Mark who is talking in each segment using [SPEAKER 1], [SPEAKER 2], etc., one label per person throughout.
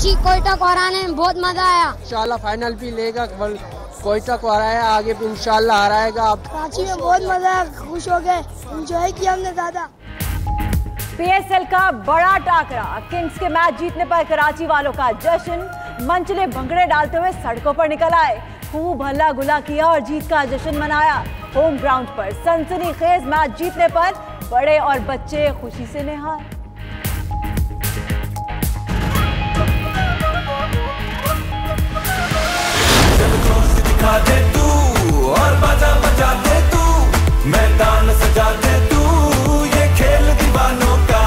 [SPEAKER 1] कराची कोयटा को हराने में बहुत मजा आया।
[SPEAKER 2] इंशाल्लाह फाइनल भी लेगा, कोयटा को हराया, आगे भी इंशाल्लाह हराएगा।
[SPEAKER 1] कराची में बहुत मजा आया, खुश हो गए, एंजॉय किया हमने ज्यादा।
[SPEAKER 3] PSL का बड़ा टाकरा, किंग्स के मैच जीतने पर कराची वालों का जश्न, मंचले भंगड़े डालते हुए सड़कों पर निकल आए, खूब हल्ला गुला किया और जीत का जश्न मनाया। होम ग्राउंड पर सनसनीखेज मैच जीतने पर बड़े और बच्चे खुशी से निहाल।
[SPEAKER 4] दिखा दे तू और बाजा बजा दे तू, मैदान सजा दे तू, ये खेल दीवानों का।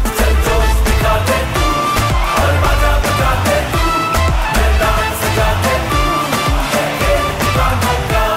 [SPEAKER 4] चल जोश दिखा दे तू और बाजा बजा दे तू, मैदान सजा दे तू, ये खेल दीवानों का।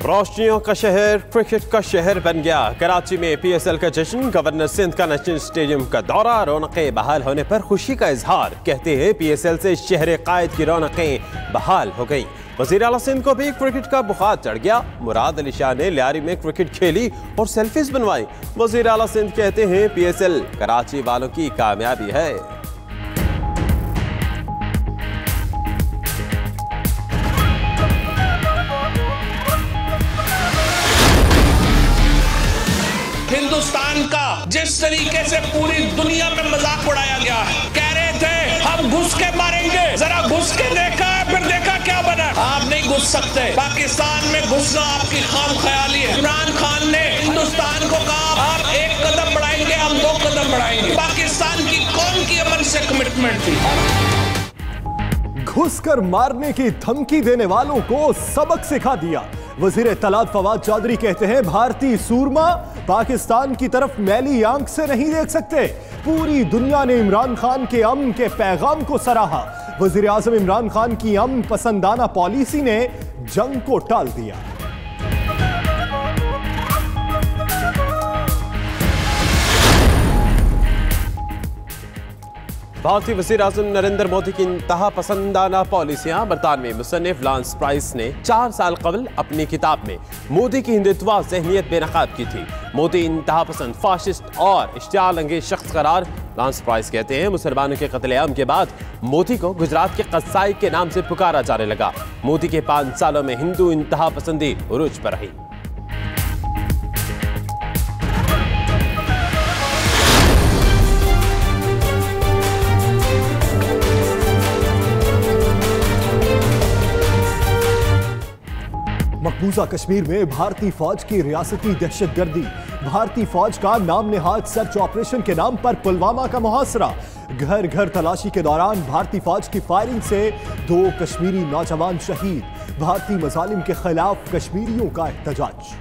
[SPEAKER 5] रोशनियों का शहर, क्रिकेट का शहर बन गया। कराची में PSL का जश्न, गवर्नर सिंध का नेशनल स्टेडियम का दौरा, रौनकें बहाल होने पर खुशी का इजहार। कहते हैं PSL से शहर कायद की रौनकें बहाल हो गई। वज़ीर आला सिंध को भी क्रिकेट का बुखार चढ़ गया। मुराद अली शाह ने लियारी में क्रिकेट खेली और सेल्फीज बनवाई। वज़ीर आला सिंध कहते हैं PSL कराची वालों की कामयाबी है।
[SPEAKER 6] हिंदुस्तान का जिस तरीके से पूरी दुनिया में मजाक उड़ाया गया है, कह रहे थे हम घुस के मारेंगे, जरा घुस के देखा है, फिर देखा क्या बना। आप नहीं घुस सकते, पाकिस्तान में घुसना आपकी खाम ख्याली है। इमरान खान ने हिंदुस्तान को कहा आप एक कदम बढ़ाएंगे, हम 2 कदम बढ़ाएंगे। पाकिस्तान की कौन की अमन से कमिटमेंट थी।
[SPEAKER 7] घुसकर मारने की धमकी देने वालों को सबक सिखा दिया। वजीर तलात फवाद चौधरी कहते हैं भारतीय सूरमा पाकिस्तान की तरफ मैली आंख से नहीं देख सकते। पूरी दुनिया ने इमरान खान के अमन के पैगाम को सराहा। वजीर आजम इमरान खान की अमन पसंदाना पॉलिसी ने जंग को टाल दिया।
[SPEAKER 5] भारतीय वज़ीर आज़म नरेंद्र मोदी की इंतहा पसंदाना पॉलिसियां। बरतानवी मुसन्निफ लांस प्राइस ने 4 साल कबल अपनी किताब में मोदी की हिंदुत्वा ज़हनियत बेनकाब की थी। मोदी इंतहा पसंद, फाशिस्ट और इश्तियाल अंगेज शख्स करार। लांस प्राइस कहते हैं मुसलमानों के कत्लेआम के बाद मोदी को गुजरात के कसाई के नाम से पुकारा जाने लगा। मोदी के 5 सालों में हिंदू इंतहा पसंदी उरूज पर रही।
[SPEAKER 7] मकबूजा कश्मीर में भारतीय फौज की रियासती दहशतगर्दी। भारतीय फौज का नाम नेहाद सर्च ऑपरेशन के नाम पर पुलवामा का मुहासरा। घर घर तलाशी के दौरान भारतीय फौज की फायरिंग से 2 कश्मीरी नौजवान शहीद। भारतीय मजालिम के खिलाफ कश्मीरियों का एहतजाज।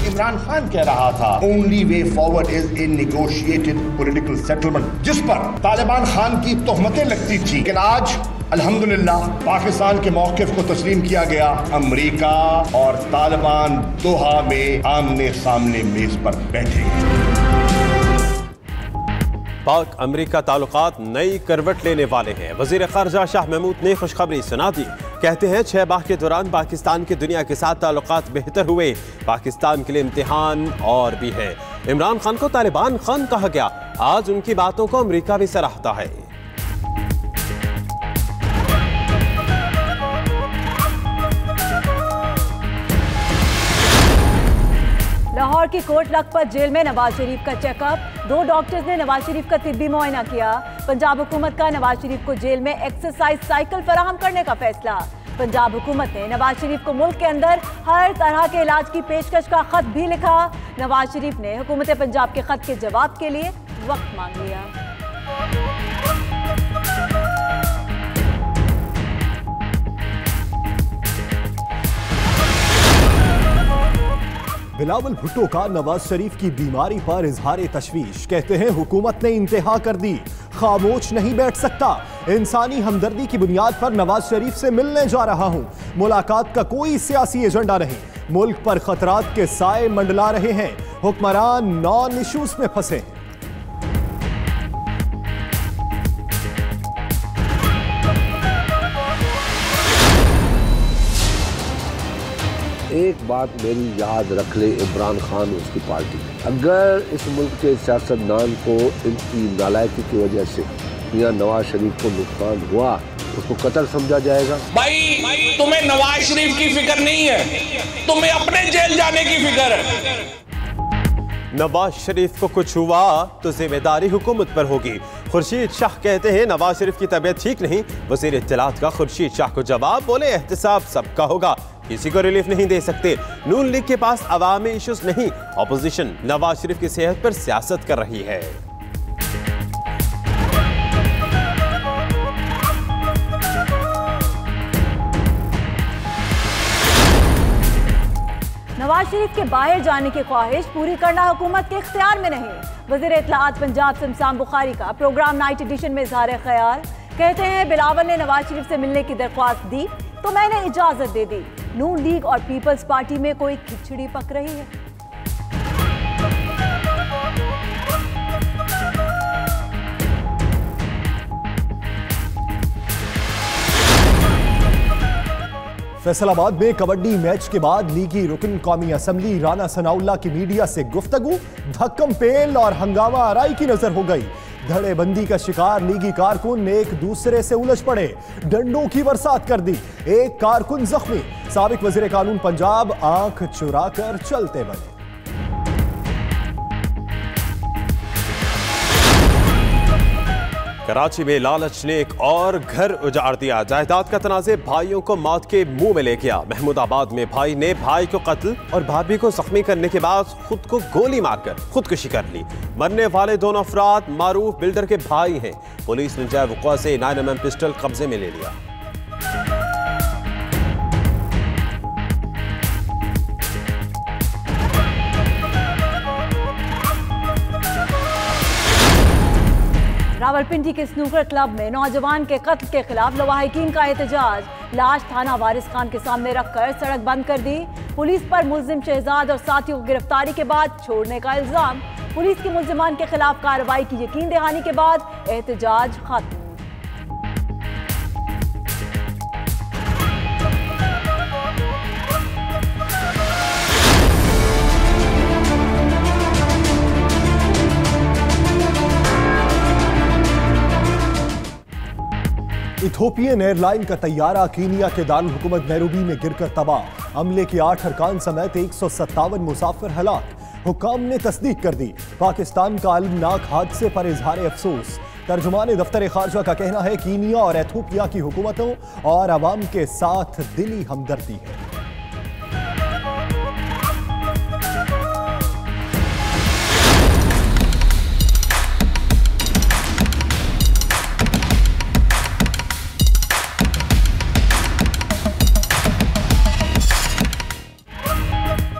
[SPEAKER 8] इमरान खान कह रहा था only way forward is in negotiated political settlement, जिस पर तालिबान खान की तोहमतें लगती थी। लेकिन आज अल्हम्दुलिल्लाह पाकिस्तान के मौक़िफ़ को तस्लीम किया गया। अमेरिका और तालिबान दोहा में आमने सामने मेज पर बैठे।
[SPEAKER 5] पाक अमेरिका ताल्लुकात नई करवट लेने वाले हैं। वज़ीर ख़ारजा शाह महमूद ने खुशखबरी सुना दी। कहते हैं 6 माह के दौरान पाकिस्तान के दुनिया के साथ ताल्लुकात बेहतर हुए। पाकिस्तान के लिए इम्तिहान और भी है। इमरान खान को तालिबान खान कहा गया। आज उनकी बातों को अमेरिका भी सराहता है।
[SPEAKER 3] लाहौर की कोट लखपत जेल में नवाज शरीफ का चेकअप। 2 डॉक्टर्स ने नवाज शरीफ का तिब्बी मुआयना किया। पंजाब हुकूमत का नवाज शरीफ को जेल में एक्सरसाइज साइकिल फराहम करने का फैसला। पंजाब हुकूमत ने नवाज शरीफ को मुल्क के अंदर हर तरह के इलाज की पेशकश का खत भी लिखा। नवाज शरीफ ने हुकूमत पंजाब के खत के जवाब के लिए वक्त मांग लिया।
[SPEAKER 7] बिलावल भुट्टो का नवाज शरीफ की बीमारी पर इजहार तशवीश। कहते हैं हुकूमत ने इंतहा कर दी, खामोश नहीं बैठ सकता। इंसानी हमदर्दी की बुनियाद पर नवाज शरीफ से मिलने जा रहा हूं। मुलाकात का कोई सियासी एजेंडा नहीं। मुल्क पर खतरात के साए मंडला रहे हैं। हुक्मरान नॉन इश्यूज में फंसे।
[SPEAKER 9] एक बात मेरी याद रख ले इमरान खान उसकी पार्टी, अगर इस मुल्क के सियासतदान को इनकी नालायकी की वजह से मियां नवाज शरीफ को नुकसान हुआ, उसको कत्ल समझा जाएगा।
[SPEAKER 6] भाई तुम्हें नवाज शरीफ की फिक्र नहीं है, तुम्हें अपने जेल जाने की फिक्र है।
[SPEAKER 5] नवाज शरीफ को कुछ हुआ तो जिम्मेदारी हुकूमत पर होगी। खुर्शीद शाह कहते हैं नवाज शरीफ की तबीयत ठीक नहीं। वज़ीर इत्तलात का खुर्शीद शाह को जवाब, बोले एहतिसाब सबका होगा, किसी को रिलीफ नहीं दे सकते। नून लीग के पास अवामी इश्यूज नहीं, ऑपोजिशन नवाज शरीफ की सेहत पर सियासत कर रही है।
[SPEAKER 3] नवाज शरीफ के बाहर जाने की ख्वाहिश पूरी करना हुकूमत के इख्तियार में नहीं। वज़ीर इत्तलात पंजाब शमशान बुखारी का प्रोग्राम नाइट एडिशन में इज़हार ख्याल, कहते हैं बिलावल ने नवाज शरीफ से मिलने की दरख्वास्त दी तो मैंने इजाजत दे दी। नून लीग और पीपल्स पार्टी में कोई खिचड़ी पक रही है।
[SPEAKER 7] फैसलाबाद में कबड्डी मैच के बाद लीगी रुकन कौमी असम्बली राना सनाउल्लाह की मीडिया से गुफ्तगू, धक्कम पेल और हंगामा आराई की नजर हो गई। धड़ेबंदी का शिकार लीगी कारकुन एक दूसरे से उलझ पड़े, डंडों की बरसात कर दी, एक कारकुन जख्मी। साबिक वजीर कानून पंजाब आंख चुराकर चलते बने।
[SPEAKER 5] कराची में लालच ने एक और घर उजाड़ दिया। जायदाद का तनाज़े भाइयों को मौत के मुंह में ले गया। महमूदाबाद में भाई ने भाई को कत्ल और भाभी को जख्मी करने के बाद खुद को गोली मारकर खुदकुशी कर ली। मरने वाले दोनों अफराद मारूफ बिल्डर के भाई हैं। पुलिस ने जय वक़ुआ से 9mm पिस्टल कब्जे में ले लिया।
[SPEAKER 3] रावलपिंडी के स्नूकर क्लब में नौजवान के कत्ल के खिलाफ लवाहिकीन का एहतजाज, लाश थाना वारिस खान के सामने रखकर सड़क बंद कर दी। पुलिस पर मुल्जिम शहजाद और साथियों की गिरफ्तारी के बाद छोड़ने का इल्जाम। पुलिस की मुल्जिमान के खिलाफ कार्रवाई की यकीन दहानी के बाद एहतजाज खत्म।
[SPEAKER 7] इथोपियन एयरलाइन का तैयारा कीनिया के दारुल हुकूमत नैरोबी में गिरकर तबाह। अमले के 8 अरकान समेत 157 मुसाफिर हलाक। हुकाम ने तस्दीक कर दी। पाकिस्तान का अलमनाक हादसे पर इजहार अफसोस। तर्जुमान दफ्तर खारजा का कहना है कीनिया और इथोपिया की हुकूमतों और अवाम के साथ दिली हमदर्दी है।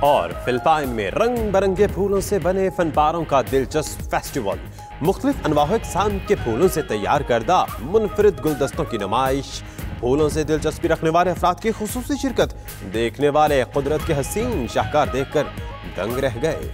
[SPEAKER 5] और फिलिपाइन में रंग बिरंगे फूलों से बने फनपारों का दिलचस्प फेस्टिवल। मुख्तलिफ अनवाह इक़साम के फूलों से तैयार करदा मुनफरिद गुलदस्तों की नुमाइश। फूलों से दिलचस्पी रखने वाले अफराद की खुसूसी शिरकत। देखने वाले कुदरत के हसीन शाहकार देखकर दंग रह गए।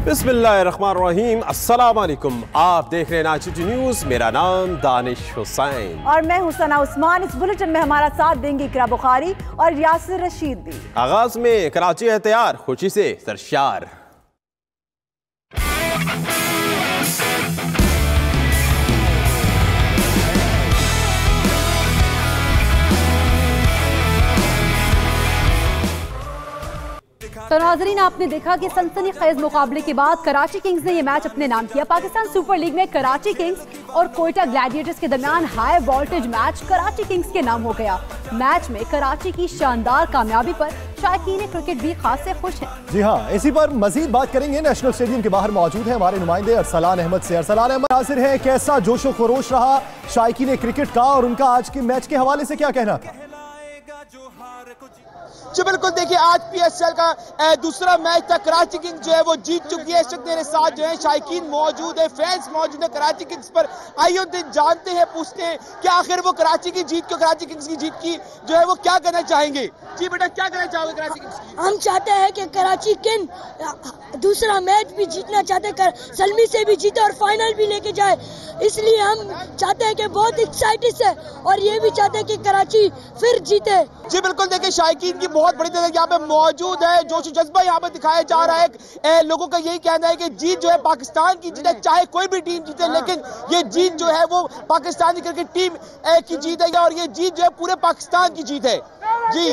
[SPEAKER 5] बिस्मिल्लाहिर्रहमानिर्रहीम, अस्सलाम वालेकुम। आप देख रहे हैं नाइट सिटी न्यूज़। मेरा नाम दानिश हुसैन
[SPEAKER 3] और मैं हुसैना उस्मान। इस बुलेटिन में हमारा साथ देंगे इकरा बुखारी और यासिर रशीद भी।
[SPEAKER 5] आगाज में कराची है तैयार, खुशी से सरशार।
[SPEAKER 10] तो नाज़रीन, आपने देखा कि सनसनीखेज मुकाबले के बाद कराची किंग्स ने यह मैच अपने नाम किया। पाकिस्तान सुपर लीग में कराची किंग्स और कोयटा ग्लैडिएटर्स के दरमियान high voltage match Karachi Kings के नाम हो गया। मैच में कराची की शानदार कामयाबी पर शायकीन क्रिकेट भी खास से खुश हैं। जी हाँ, इसी पर मजीद बात करेंगे। नेशनल स्टेडियम के बाहर मौजूद हैं हमारे नुमाइंदे अरसलान अहमद से। अरसलान अहमद हाजिर है, कैसा जोशो खरोश रहा शायकीन क्रिकेट का और उनका आज के मैच के हवाले से क्या कहना था?
[SPEAKER 11] जी बिल्कुल, देखिए आज PSL का दूसरा मैच था। कराची किंग्स जो है वो जीत चुकी है। इस वक्त मेरे साथ जो है शायकीन मौजूद है, फैंस मौजूद है कराची किंग्स पर। आइए दिन जानते हैं, पूछते हैं कि आखिर वो कराची की जीत को, कराची किंग्स की जीत की जो है वो क्या कहना चाहेंगे। जी बेटा, क्या कहना चाहोगे कराची किंग्स की?
[SPEAKER 1] हम चाहते हैं कि कराची किंग दूसरा मैच भी जीतना चाहते हैं, सलमी से भी जीते और फाइनल भी लेके जाए। इसलिए हम चाहते हैं कि बहुत एक्साइटेड है और ये भी चाहते हैं कि कराची फिर जीते।
[SPEAKER 11] जी बिल्कुल, देखिए शायकीन की बहुत बड़ी तादाद यहाँ पे मौजूद है। जोश जज्बा यहाँ पे दिखाया जा रहा है। लोगों का यही कहना है कि जीत जो है पाकिस्तान की जीत है, चाहे कोई भी टीम जीते, लेकिन ये जीत जो है वो पाकिस्तानी क्रिकेट टीम की जीत है और ये जीत जो है पूरे पाकिस्तान की जीत है। जी